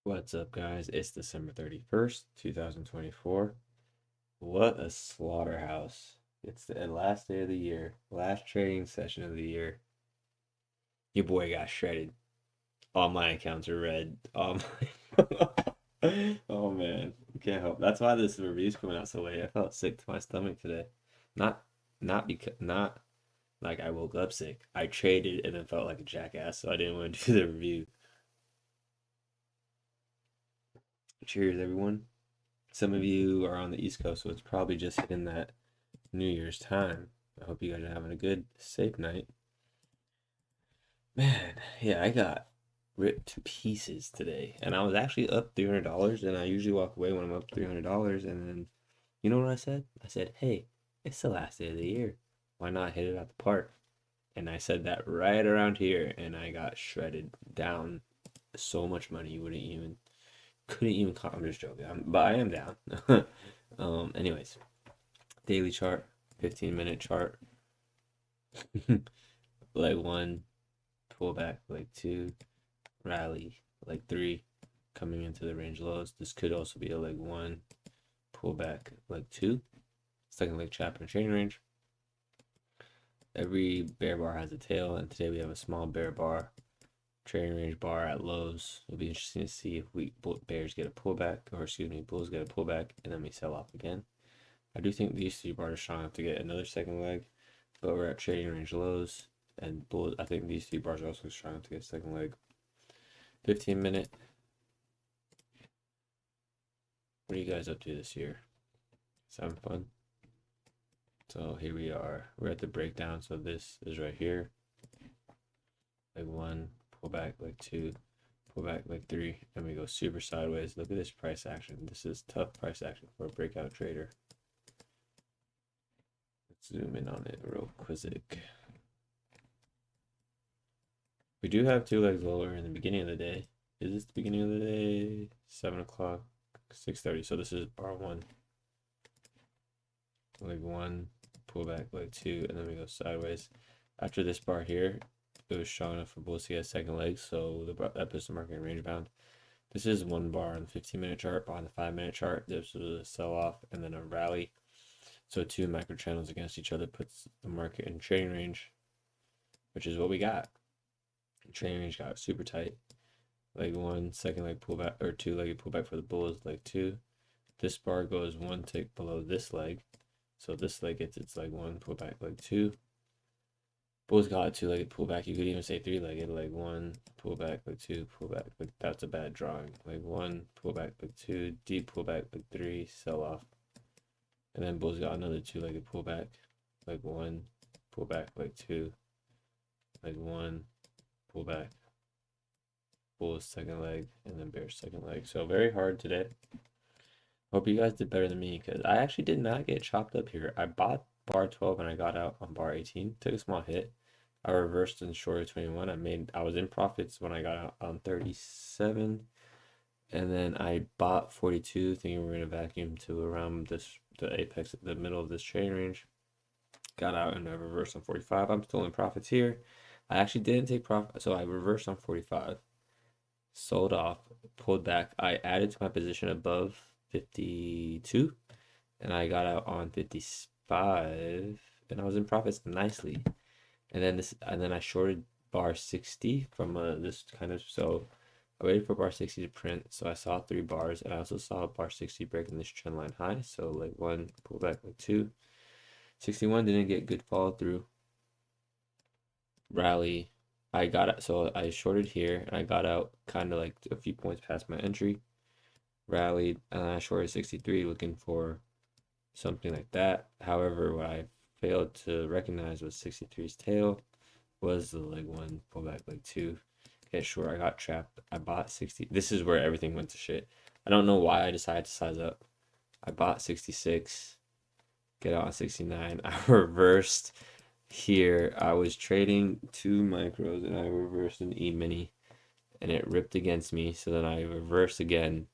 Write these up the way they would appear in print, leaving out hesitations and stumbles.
What's up, guys? It's December 31st, 2024. What a slaughterhouse. It's the last day of the year, last trading session of the year. Your boy got shredded. All my accounts are red. Oh man, can't help. That's why this review's coming out so late. I felt sick to my stomach today. Not, not like I woke up sick. I traded and then felt like a jackass, so I didn't want to do the review. Cheers, everyone. Some of you are on the East Coast, so it's probably just hitting that New Year's time. I hope you guys are having a good, safe night. Man, yeah, I got ripped to pieces today. And I was actually up $300, and I usually walk away when I'm up $300. And then, you know what I said? I said, hey, it's the last day of the year. Why not hit it at the park? And I said that right around here, and I got shredded down so much money you couldn't even, I'm just joking. But I am down. Anyways, daily chart, 15-minute chart. Leg one, pull back, leg two, rally, leg three, coming into the range lows. This could also be a leg one, pull back, leg two, second leg chapter and chain range. Every bear bar has a tail, and today we have a small bear bar, trading range bar at lows. It'll be interesting to see if bears get a pullback, or excuse me, bulls get a pullback, and then we sell off again. I do think these three bars are strong enough to get another second leg, but we're at trading range lows, and bulls. I think these three bars are also strong enough to get a second leg. 15-minute. What are you guys up to this year? Having fun? So here we are. We're at the breakdown. So this is right here. Leg one, pull back, leg two, pull back, leg three, and we go super sideways. Look at this price action. This is tough price action for a breakout trader. Let's zoom in on it real quick. We do have two legs lower in the beginning of the day. Is this the beginning of the day? 7 o'clock, 6:30. So this is bar one. Leg one, pull back, leg two, and then we go sideways. After this bar here, it was strong enough for bulls to get a second leg, so that puts the market in range bound. This is one bar on the 15-minute chart, but on the 5-minute chart, this was a sell off and then a rally. So two micro channels against each other puts the market in trading range, which is what we got. Trading range got super tight. Leg one, second leg pullback, or two-legged pullback for the bulls. Leg two. This bar goes one tick below this leg. So this leg gets its leg one, pullback, leg two. Bulls got a two-legged pullback. You could even say three-legged. Leg one, pullback, leg two, pullback. That's a bad drawing. Leg one, pullback, leg two, deep pullback, leg three, sell off. And then bulls got another two-legged pullback. Leg one, pullback, leg two, leg one, pullback. Bulls second leg, and then bears second leg. So very hard today. Hope you guys did better than me, because I actually did not get chopped up here. I bought bar 12 and I got out on bar 18. Took a small hit. I reversed in short of 21. I was in profits when I got out on 37. And then I bought 42, thinking we are gonna vacuum to around the apex, the middle of this trading range. Got out and I reversed on 45. I'm still in profits here. I actually didn't take profit, so I reversed on 45. Sold off, pulled back. I added to my position above 52, and I got out on 55, and I was in profits nicely. And then I shorted bar 60 from this kind of, so I waited for bar 60 to print. So I saw three bars, and I also saw bar 60 breaking this trend line high. So like one, pull back like two. 61 didn't get good follow through. Rally. So I shorted here, and I got out kind of like a few points past my entry. Rallied, and I shorted 63 looking for something like that. However, what I failed to recognize was 63's tail was the leg one, pullback leg two. Get short, I got trapped. I bought 60. This is where everything went to shit. I don't know why I decided to size up. I bought 66, get out on 69. I reversed here. I was trading two micros and I reversed an E-mini and it ripped against me. So then I reversed again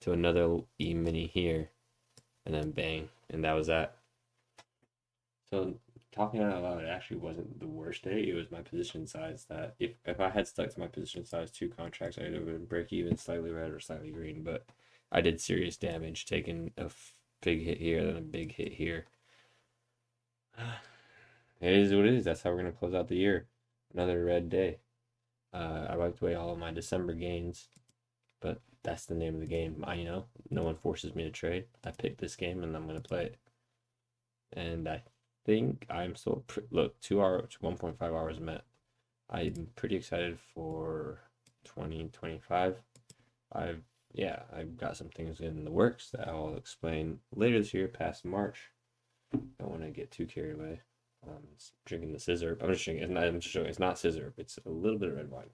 to another E-mini here and then bang. And that was that. So talking out loud, it actually wasn't the worst day. It was my position size that if I had stuck to my position size two contracts, I'd have been break even, slightly red or slightly green. But I did serious damage, taking a big hit here, then a big hit here. It is what it is. That's how we're gonna close out the year. Another red day. I wiped away all of my December gains, but that's the name of the game. No one forces me to trade. I picked this game and I'm gonna play it. And I think I'm still look 2 hours, 1.5 hours met. I'm pretty excited for 2025. I've got some things in the works that I'll explain later this year, past March. Don't want to get too carried away. Drinking the scissor. I'm just drinking. I'm just showing. It's not scissor. It's a little bit of red wine.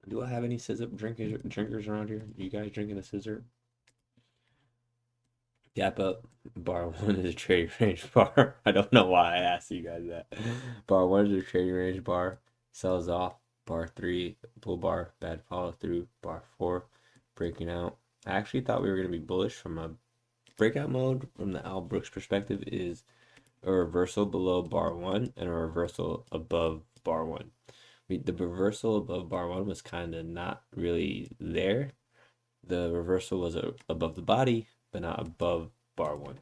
Do I have any scissor drinkers around here? You guys drinking the scissor? Gap up. Bar one is a trading range bar. I don't know why I asked you guys that. Bar one is a trading range bar. Sells off. Bar three, bull bar, bad follow through. Bar four, breaking out. I actually thought we were going to be bullish from a breakout mode. From the Al Brooks perspective, is a reversal below bar one and a reversal above bar one. The reversal above bar one was kind of not really there. The reversal was above the body, but not above bar one.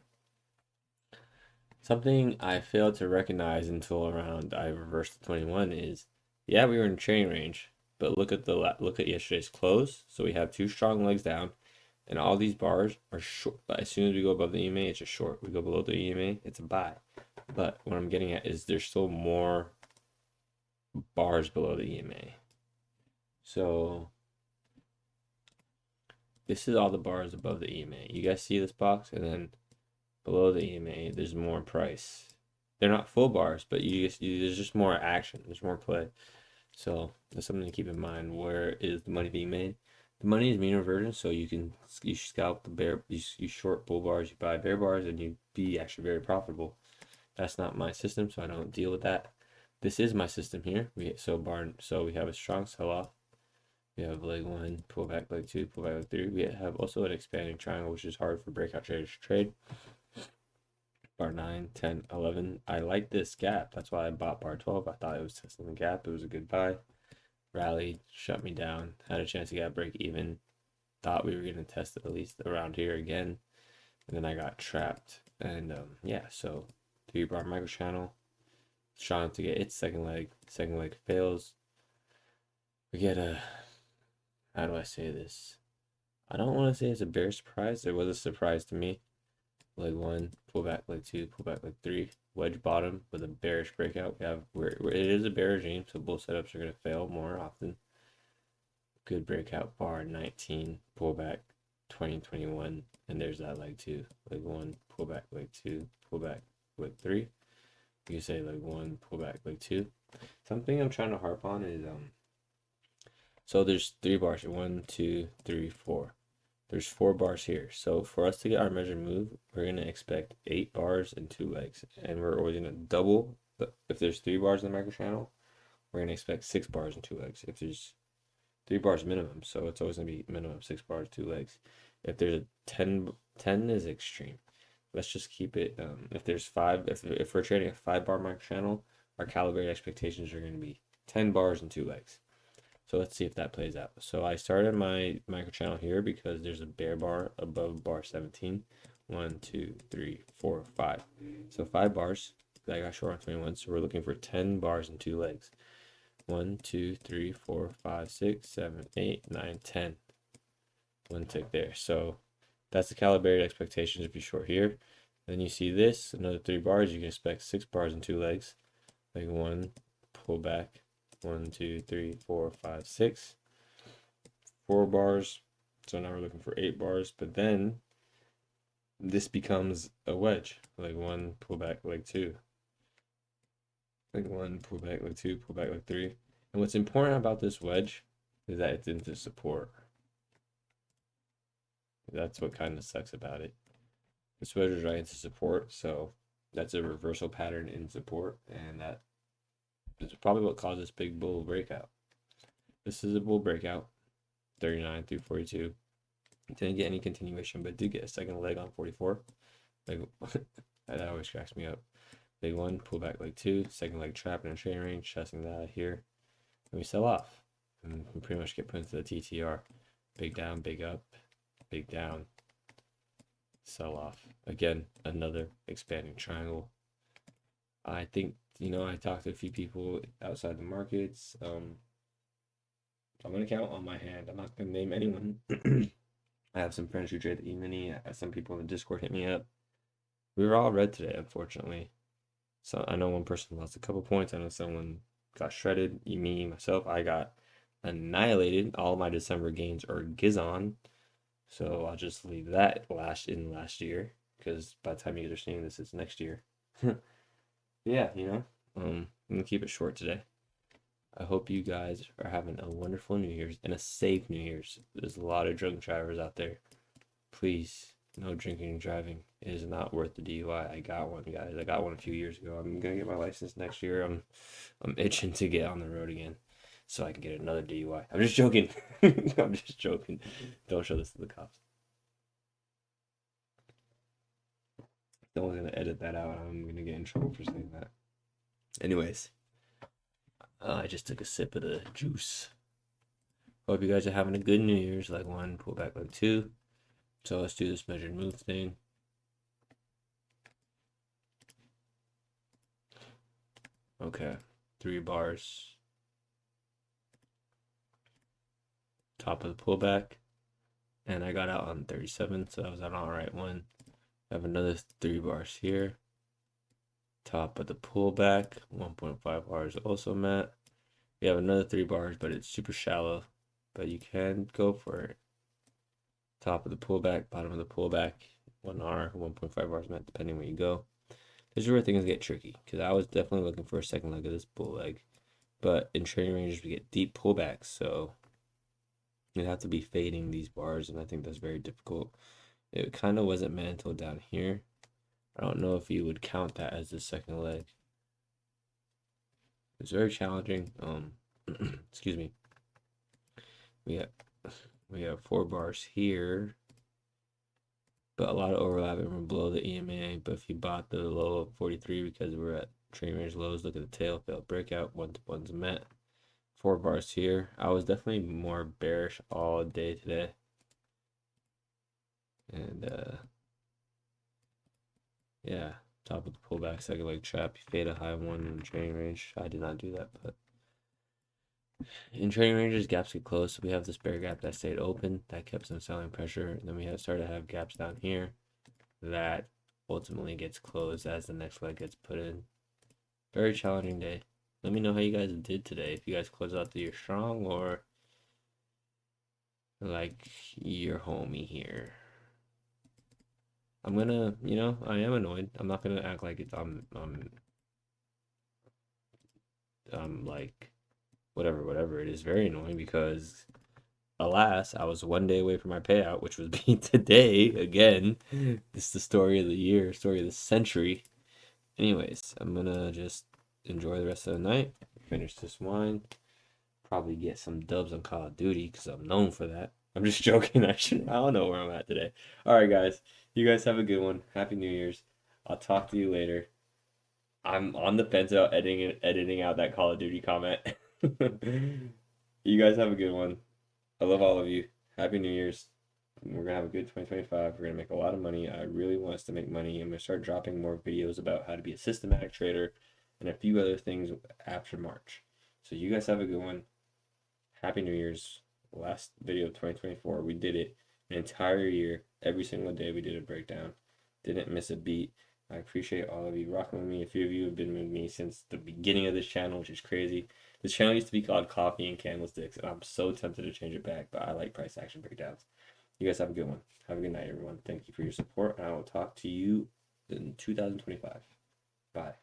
Something I failed to recognize until around I reversed the 21 is, yeah, we were in trading range, but look at yesterday's close. So we have two strong legs down, and all these bars are short. But as soon as we go above the EMA, it's a short. We go below the EMA, it's a buy. But what I'm getting at is there's still more bars below the EMA. So this is all the bars above the EMA. You guys see this box? And then below the EMA, there's more price. They're not full bars, but there's just more action. There's more play. So that's something to keep in mind. Where is the money being made? The money is mean reversion, so you scalp the bear, you short bull bars, you buy bear bars, and you be actually very profitable. That's not my system, so I don't deal with that. This is my system here. We have a strong sell-off. We have leg one, pull back leg two, pull back leg three. We have also an expanding triangle, which is hard for breakout traders to trade. Bar 9, 10, 11. I like this gap. That's why I bought bar 12. I thought it was testing the gap. It was a good buy. Rallied, shut me down. Had a chance to get break even. Thought we were going to test it at least around here again. And then I got trapped. And so 3-bar micro channel. Trying to get its second leg. Second leg fails. We get how do I say this? I don't want to say it's a bear surprise. It was a surprise to me. Leg one, pull back leg two, pull back leg three, wedge bottom with a bearish breakout. We have where it is a bear regime, so bull setups are going to fail more often. Good breakout bar 19, pull back 2021, and there's that leg two, leg one, pull back leg two, pull back leg three. You can say leg one, pull back leg two. Something I'm trying to harp on is so there's 3 bars here, 1, 2, 3, 4. There's 4 bars here. So for us to get our measured move, we're going to expect 8 bars and 2 legs. And we're always going to double. If there's 3 bars in the micro channel, we're going to expect 6 bars and 2 legs. If there's 3 bars minimum, so it's always going to be minimum 6 bars, 2 legs. If there's a 10 is extreme. Let's just keep it, if there's 5, if we're trading a 5-bar micro channel, our calibrated expectations are going to be 10 bars and 2 legs. So let's see if that plays out. So I started my micro channel here because there's a bear bar above bar 17. 1, 2, 3, 4, 5. So 5 bars. I got short on 21. So we're looking for 10 bars and 2 legs. 1, 2, 3, 4, 5, 6, 7, 8, 9, 10. 1 tick there. So that's the calibrated expectations if you short here. Then you see this, another 3 bars. You can expect 6 bars and 2 legs. Leg 1, pull back. 1, 2, 3, 4, 5, 6. 4 bars. So now we're looking for 8 bars. But then this becomes a wedge. Leg 1, pull back, leg 2. Leg 1, pull back, leg 2, pull back, leg 3. And what's important about this wedge is that it's into support. That's what kind of sucks about it. This wedge is right into support. So that's a reversal pattern in support. And that is probably what caused this big bull breakout. This is a bull breakout, 39 through 42. Didn't get any continuation, but did get a second leg on 44. Like, That always cracks me up. Leg 1, pull back leg 2, second leg trap in a training range, testing that out here. And we sell off. And we pretty much get put into the TTR. Big down, big up, big down, sell off. Again, another expanding triangle. I think, I talked to a few people outside the markets. I'm going to count on my hand. I'm not going to name anyone. I have some friends who trade the E-mini. Some people in the Discord hit me up. We were all red today, unfortunately. So I know one person lost a couple points. I know someone got shredded. Me, myself, I got annihilated. All my December gains are Gizon. So I'll just leave that last year, because by the time you guys are seeing this, it's next year. Yeah, I'm gonna keep it short today. I hope you guys are having a wonderful New Year's and a safe New Year's. There's a lot of drunk drivers out there. Please, no drinking and driving. It is not worth the DUI. I got one, guys. I got one a few years ago. I'm gonna get my license next year. I'm itching to get on the road again, so I can get another DUI. I'm just joking. I'm just joking. Don't show this to the cops. No one's gonna edit that out. I'm gonna get in trouble for saying that. Anyways, I just took a sip of the juice. Hope you guys are having a good New Year's. Leg 1, pull back leg 2. So let's do this measured move thing. Okay, 3 bars. Top of the pullback. And I got out on 37, so that was an alright one. I have another 3 bars here. Top of the pullback, 1.5 bars also met. We have another 3 bars, but it's super shallow. But you can go for it. Top of the pullback, bottom of the pullback, 1R, 1.5 bars met, depending where you go. This is where things get tricky, because I was definitely looking for a second leg of this bull leg. But in training ranges, we get deep pullbacks, so you have to be fading these bars, and I think that's very difficult. It kind of wasn't meant until down here. I don't know if you would count that as the second leg. It's very challenging. Excuse me. We have 4 bars here, but a lot of overlap, and we're below the EMA. But if you bought the low of 43 because we're at training range lows, look at the tail, failed breakout, 1-to-1's met. 4 bars here. I was definitely more bearish all day today. And yeah, top of the pullback, second leg trap. You fade a high one in training range. I did not do that, but in training ranges, gaps get closed. So we have this bear gap that stayed open, that kept some selling pressure, and then we have started to have gaps down here that ultimately gets closed as the next leg gets put in. Very challenging day. Let me know how you guys did today. If you guys closed out the year strong, or like your homie here. I'm gonna, I am annoyed. I'm not gonna act like it's I'm like whatever. It is very annoying because, alas, I was 1 day away from my payout, which would be today again. This is the story of the year, story of the century. Anyways, I'm gonna just enjoy the rest of the night, finish this wine, probably get some dubs on Call of Duty because I'm known for that. I'm just joking. I don't know where I'm at today. All right, guys. You guys have a good one. Happy New Year's. I'll talk to you later. I'm on the fence about editing out that Call of Duty comment. You guys have a good one. I love all of you. Happy New Year's. We're gonna have a good 2025. We're gonna make a lot of money. I really want us to make money. I'm gonna start dropping more videos about how to be a systematic trader and a few other things after March. So you guys have a good one. Happy New Year's. Last video of 2024. We did it an entire year. Every single day we did a breakdown. Didn't miss a beat. I appreciate all of you rocking with me. A few of you have been with me since the beginning of this channel, which is crazy. This channel used to be called Coffee and Candlesticks, and I'm so tempted to change it back, but I like price action breakdowns. You guys have a good one. Have a good night, everyone. Thank you for your support, and I will talk to you in 2025. Bye.